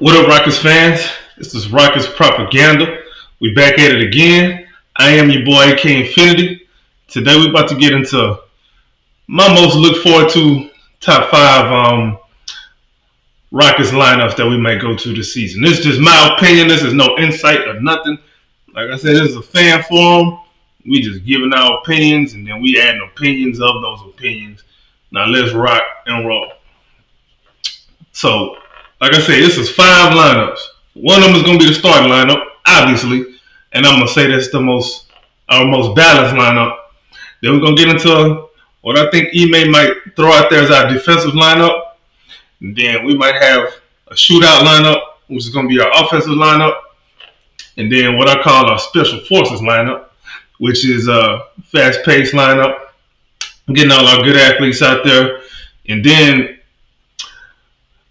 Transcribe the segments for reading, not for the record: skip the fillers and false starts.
What up, Rockets fans? This is Rockets Propaganda. We back at it again. I am your boy, AK Infinity. Today we about to get into my most look forward to top five Rockets lineups that we might go to this season. This is just my opinion. This is no insight or nothing. Like I said, this is a fan forum. We just giving our opinions and then we adding opinions of those opinions. Now let's rock and roll. So, like I said, this is five lineups. One of them is going to be the starting lineup, obviously, and I'm going to say that's our most balanced lineup. Then we're going to get into what I think Ime might throw out there as our defensive lineup. And then we might have a shootout lineup, which is going to be our offensive lineup. And then what I call our special forces lineup, which is a fast-paced lineup, getting all our good athletes out there. And then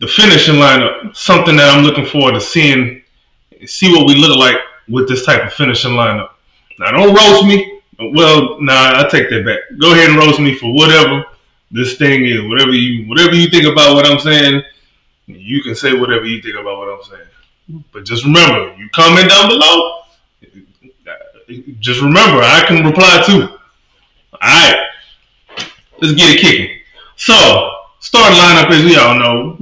the finishing lineup, something that I'm looking forward to see what we look like with this type of finishing lineup. Now, don't roast me. Well, I take that back. Go ahead and roast me for whatever this thing is. Whatever you think about what I'm saying, you can say whatever you think about what I'm saying. But just remember, you comment down below. Just remember, I can reply too. All right, let's get it kicking. So, starting lineup, as we all know,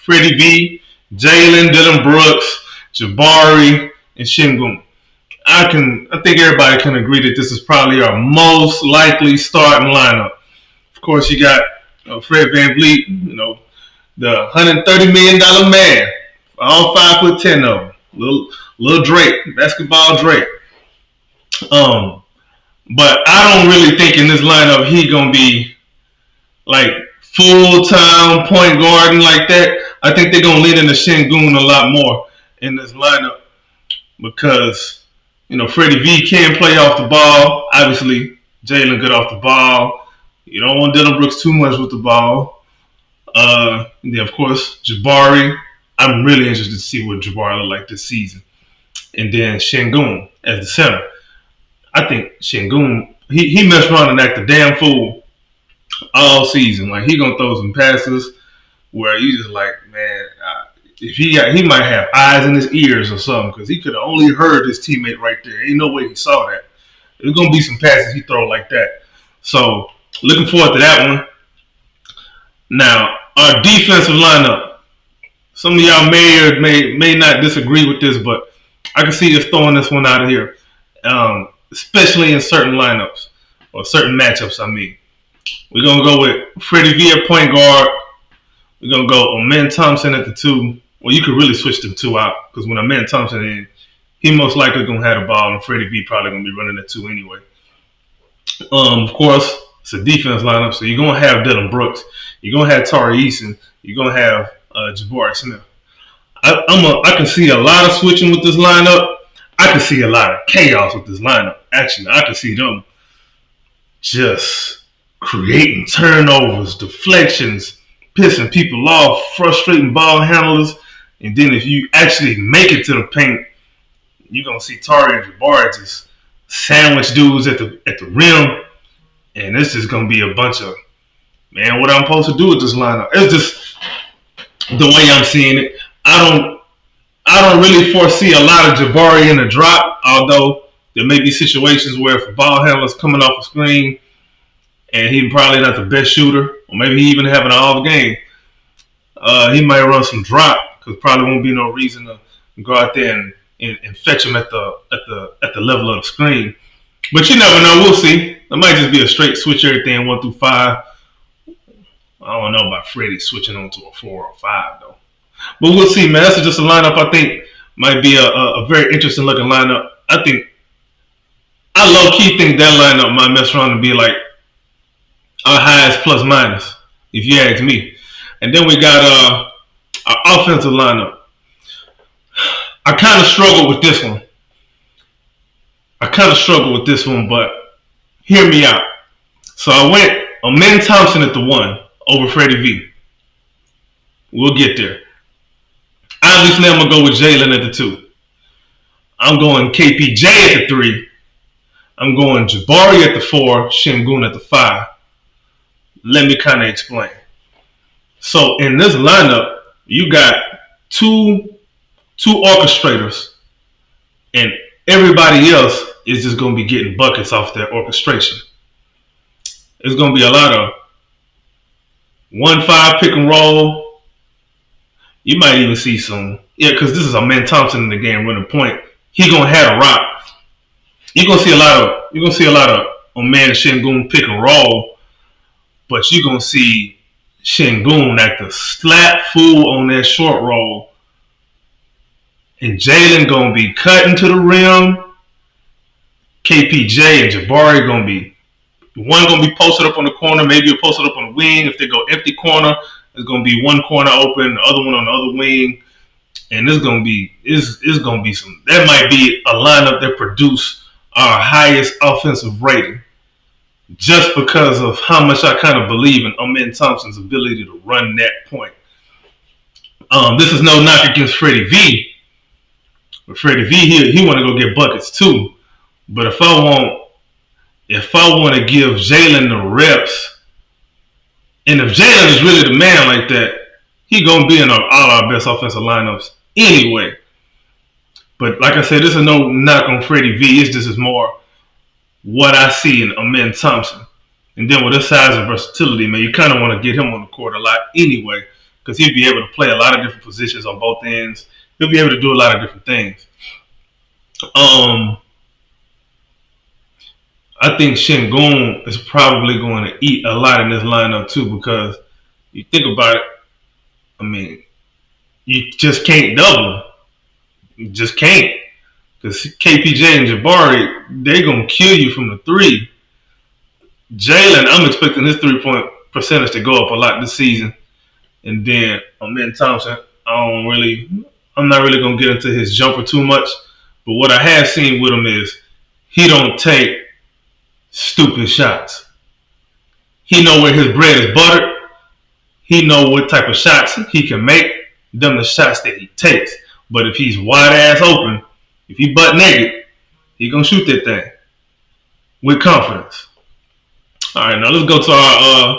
Freddie B, Jalen, Dylan Brooks, Jabari, and Şengün. I think everybody can agree that this is probably our most likely starting lineup. Of course, you got Fred VanVleet, the $130 million man, all 5'10" of them, little Drake, basketball Drake. But I don't really think in this lineup he gonna be like full-time point guarding like that. I think they're going to lean into Şengün a lot more in this lineup because, Freddie V can play off the ball. Obviously, Jalen good off the ball. You don't want Dylan Brooks too much with the ball. And then, of course, Jabari. I'm really interested to see what Jabari look like this season. And then Şengün as the center. I think Şengün, he messed around and acted a damn fool all season. Like, he gonna throw some passes where you just like, man, if he might have eyes in his ears or something, because he could have only heard his teammate right there. Ain't no way he saw that. There's gonna be some passes he throw like that. So looking forward to that one. Now, our defensive lineup. Some of y'all may or may not disagree with this, but I can see us throwing this one out of here, especially in certain lineups or certain matchups. I mean. We're going to go with Freddie V at point guard. We're going to go Amen Thompson at the 2. Well, you could really switch them 2 out because when Amen Thompson in, he most likely going to have the ball and Freddie V probably going to be running the 2 anyway. Of course, it's a defense lineup, so you're going to have Dylan Brooks. You're going to have Tari Eason. You're going to have Jabari Smith. I can see a lot of switching with this lineup. I can see a lot of chaos with this lineup. Actually, I can see them just creating turnovers, deflections, pissing people off, frustrating ball handlers, and then if you actually make it to the paint, you're gonna see Tari and Jabari just sandwich dudes at the rim, and this is gonna be a bunch of, man, what I'm supposed to do with this lineup. It's just the way I'm seeing it. I don't really foresee a lot of Jabari in the drop, although there may be situations where if a ball handler's coming off a screen and he's probably not the best shooter, or maybe he even having an off game, he might run some drop because probably won't be no reason to go out there and fetch him at the level of the screen. But you never know. We'll see. It might just be a straight switch everything 1 through 5. I don't know about Freddie switching on to a 4 or 5 though. But we'll see, man. That's just a lineup I think might be a very interesting looking lineup. I low key think that lineup might mess around and be like our highest plus minus, if you ask me. And then we got our offensive lineup. I kind of struggle with this one. But hear me out. So I went Amen Thompson at the 1 over Freddie V. We'll get there. Obviously, I'm going to go with Jalen at the 2. I'm going KPJ at the 3. I'm going Jabari at the 4, Şengün at the 5. Let me kind of explain. So in this lineup, you got 2 two orchestrators, and everybody else is just going to be getting buckets off that orchestration. It's going to be a lot of 1-5 pick and roll. You might even see some, yeah, because this is a man Thompson in the game running point. He gonna have a rock. You're gonna see a lot of man Shingun pick and roll, but you're gonna see Shingun act a slap fool on that short roll, and Jalen gonna be cutting to the rim. KPJ and Jabari gonna be one gonna be posted up on the corner, maybe posted up on the wing. If they go empty corner, there's gonna be one corner open, the other one on the other wing, and it's gonna be some. That might be a lineup that produce our highest offensive rating, just because of how much I kind of believe in Amen Thompson's ability to run that point. This is no knock against Freddie V. But Freddie V, he want to go get buckets too. But if I want to give Jalen the reps, and if Jalen is really the man like that, he gonna be in all our best offensive lineups anyway. But like I said, this is no knock on Freddie V. It's just more what I see in Amen Thompson. And then with his size and versatility, man, you kind of want to get him on the court a lot anyway, because he'll be able to play a lot of different positions on both ends. He'll be able to do a lot of different things. I think Shingun is probably going to eat a lot in this lineup too, because you think about it, I mean, you just can't double him. You just can't. Because KPJ and Jabari, they're going to kill you from the three. Jalen, I'm expecting his 3-point percentage to go up a lot this season. And then Amen Thompson, I'm not really going to get into his jumper too much. But what I have seen with him is he don't take stupid shots. He know where his bread is buttered. He know what type of shots he can make. Them the shots that he takes. But if he's wide ass open, if he butt naked, he gonna shoot that thing with confidence. All right, now let's go to our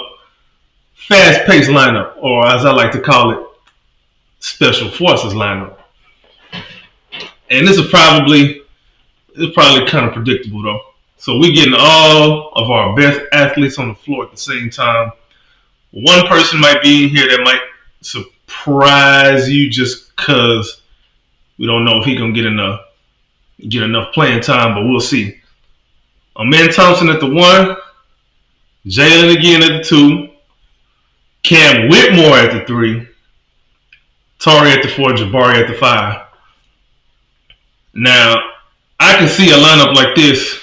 fast-paced lineup, or as I like to call it, special forces lineup. And this is probably kind of predictable though. So we're getting all of our best athletes on the floor at the same time. One person might be in here that might surprise you just because we don't know if he's gonna get enough playing time, but we'll see. Amen Thompson at the 1, Jalen again at the 2, Cam Whitmore at the 3, Tari at the 4, Jabari at the 5. Now, I can see a lineup like this.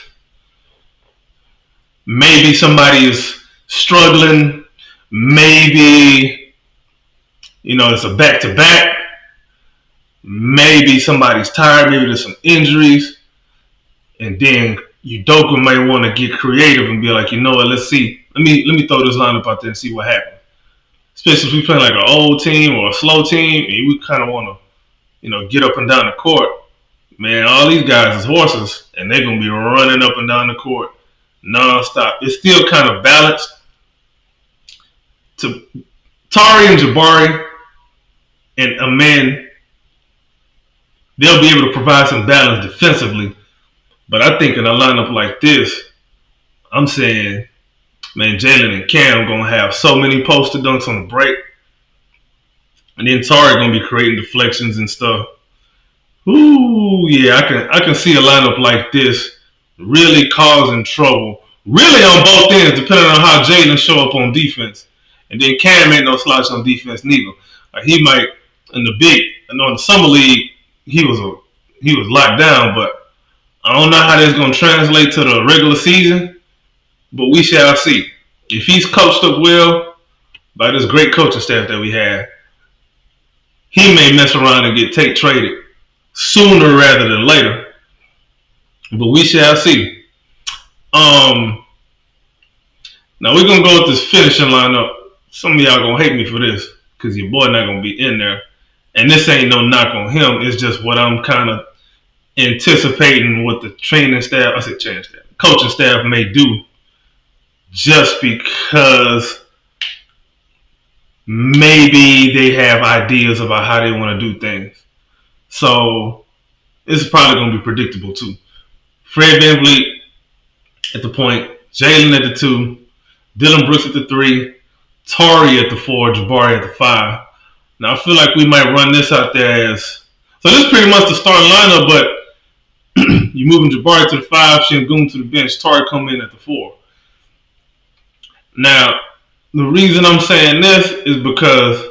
Maybe somebody is struggling. Maybe, it's a back-to-back. Maybe somebody's tired. Maybe there's some injuries. And then Udoka might want to get creative and be like, you know what, let's see. Let me throw this lineup out there and see what happens. Especially if we play like an old team or a slow team and we kind of want to, get up and down the court. Man, all these guys is horses and they're going to be running up and down the court non-stop. It's still kind of balanced. To Tari and Jabari and Amen, they'll be able to provide some balance defensively. But I think in a lineup like this, I'm saying, man, Jalen and Cam going to have so many poster dunks on the break. And then Tari going to be creating deflections and stuff. Ooh, yeah, I can see a lineup like this really causing trouble. Really on both ends, depending on how Jalen show up on defense. And then Cam ain't no slouch on defense neither. He might in the summer league, he was locked down, but I don't know how that's going to translate to the regular season. But we shall see. If he's coached up well by this great coaching staff that we have, he may mess around and get traded sooner rather than later. But we shall see. Now we're gonna go with this finishing lineup. Some of y'all gonna hate me for this because your boy not gonna be in there. And this ain't no knock on him. It's just what I'm kind of anticipating what the coaching staff may do. Just because maybe they have ideas about how they want to do things. So it's probably going to be predictable too. Fred VanVleet at the point, Jalen at the 2, Dylan Brooks at the 3, Tari at the 4, Jabari at the 5. Now I feel like we might run this out there as so. This is pretty much the starting lineup, but you moving Jabari to the 5, Şengün to the bench, Tari come in at the 4. Now the reason I'm saying this is because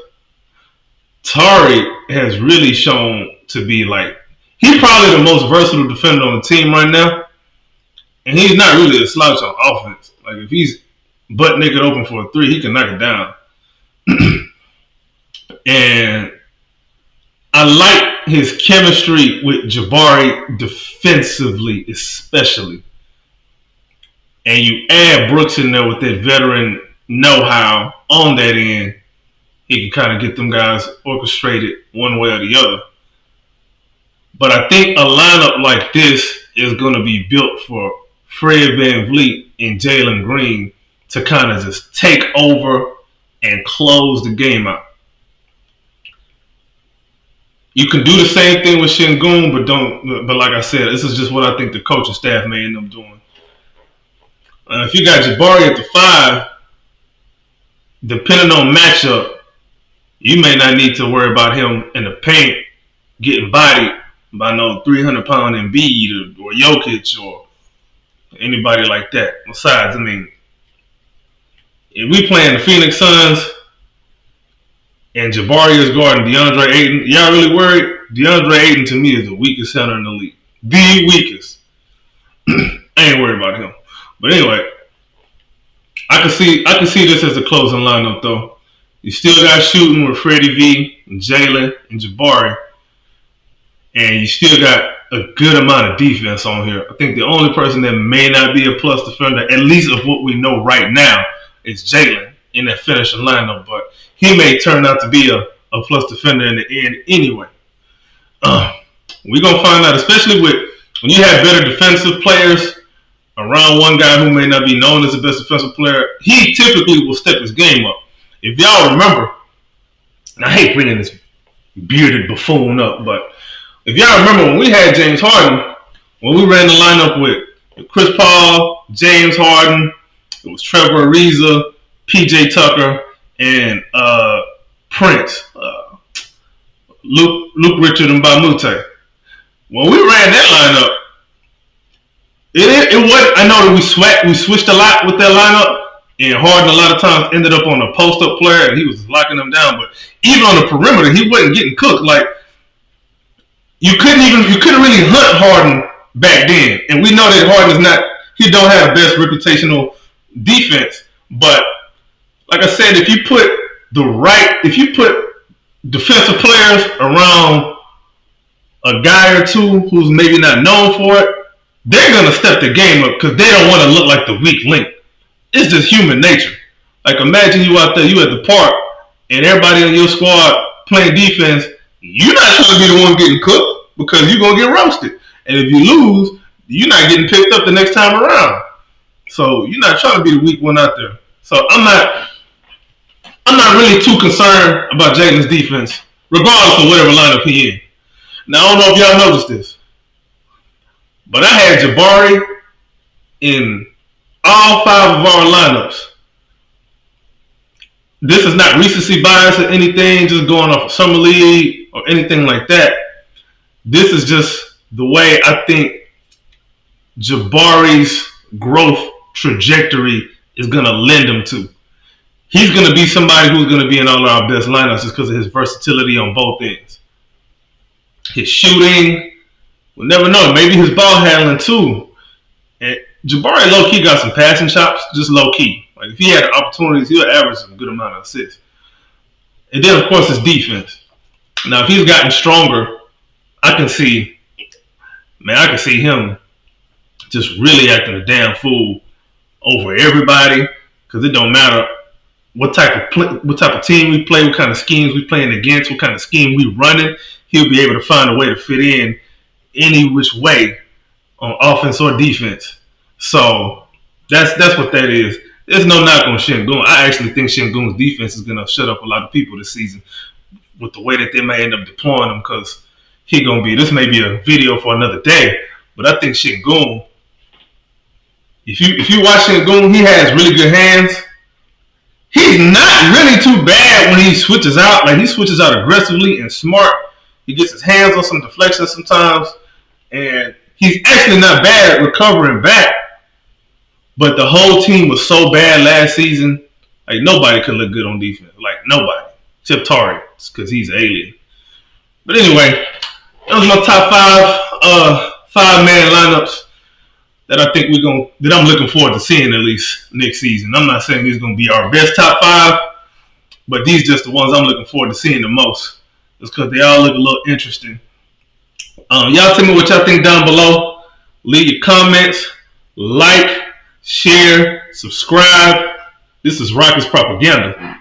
Tari has really shown to be like he's probably the most versatile defender on the team right now, and he's not really a slouch on offense. Like if he's butt naked open for a 3, he can knock it down. And I like his chemistry with Jabari defensively, especially. And you add Brooks in there with that veteran know-how on that end, he can kind of get them guys orchestrated one way or the other. But I think a lineup like this is going to be built for Fred VanVleet and Jalen Green to kind of just take over and close the game out. You can do the same thing with Şengün, but don't. But like I said, this is just what I think the coaching staff may end up doing. If you got Jabari at the 5, depending on matchup, you may not need to worry about him in the paint getting bodied by no 300-pound Embiid or Jokic or anybody like that. Besides, I mean, if we playing the Phoenix Suns and Jabari is guarding DeAndre Ayton, y'all really worried? DeAndre Ayton to me is the weakest center in the league. The weakest. I ain't worried about him. But anyway, I can see this as a closing lineup though. You still got shooting with Freddie V and Jalen and Jabari. And you still got a good amount of defense on here. I think the only person that may not be a plus defender, at least of what we know right now, is Jalen in that finishing lineup. But he may turn out to be a plus defender in the end anyway. We're going to find out, especially with when you have better defensive players around one guy who may not be known as the best defensive player, he typically will step his game up. If y'all remember, and I hate bringing this bearded buffoon up, but if y'all remember when we had James Harden, when we ran the lineup with Chris Paul, James Harden, it was Trevor Ariza, PJ Tucker, and Prince, Luke Richard, and Bamute. When we ran that lineup, it was. I know that we switched a lot with that lineup, and Harden a lot of times ended up on a post-up player, and he was locking them down. But even on the perimeter, he wasn't getting cooked. Like you couldn't really hunt Harden back then, and we know that Harden is not. He don't have best reputational defense, but like I said, if you put defensive players around a guy or two who's maybe not known for it, they're gonna step the game up because they don't want to look like the weak link. It's just human nature. Like imagine you out there, you at the park, and everybody in your squad playing defense. You're not trying to be the one getting cooked because you're gonna get roasted. And if you lose, you're not getting picked up the next time around. So you're not trying to be the weak one out there. So I'm not really too concerned about Jalen's defense, regardless of whatever lineup he in. Now I don't know if y'all noticed this, but I had Jabari in all 5 of our lineups. This is not recency bias or anything, just going off of Summer League or anything like that. This is just the way I think Jabari's growth trajectory is going to lend him to. He's going to be somebody who's going to be in all our best lineups just because of his versatility on both ends. His shooting, we'll never know. Maybe his ball handling too. And Jabari low-key got some passing chops, just low-key. Like if he had opportunities, he'll average a good amount of assists. And then, of course, his defense. Now, if he's gotten stronger, I can see him just really acting a damn fool over everybody because it don't matter what type of team we play, what kind of schemes we playing against, what kind of scheme we running. He'll be able to find a way to fit in any which way on offense or defense. So that's what that is. There's no knock on Şengün. I actually think Şengün's defense is going to shut up a lot of people this season with the way that they may end up deploying him because he gonna be. This may be a video for another day, but I think Şengün. If you watch Şengün, he has really good hands. He's not really too bad when he switches out. Like he switches out aggressively and smart. He gets his hands on some deflections sometimes, and he's actually not bad at recovering back. But the whole team was so bad last season. Like nobody could look good on defense. Like nobody, except Tari, because he's an alien. But anyway, that was my top five man lineups that I think that I'm looking forward to seeing at least next season. I'm not saying these are gonna be our best top five, but these just the ones I'm looking forward to seeing the most. Just because they all look a little interesting. Y'all tell me what y'all think down below. Leave your comments, like, share, subscribe. This is Rockets Propaganda.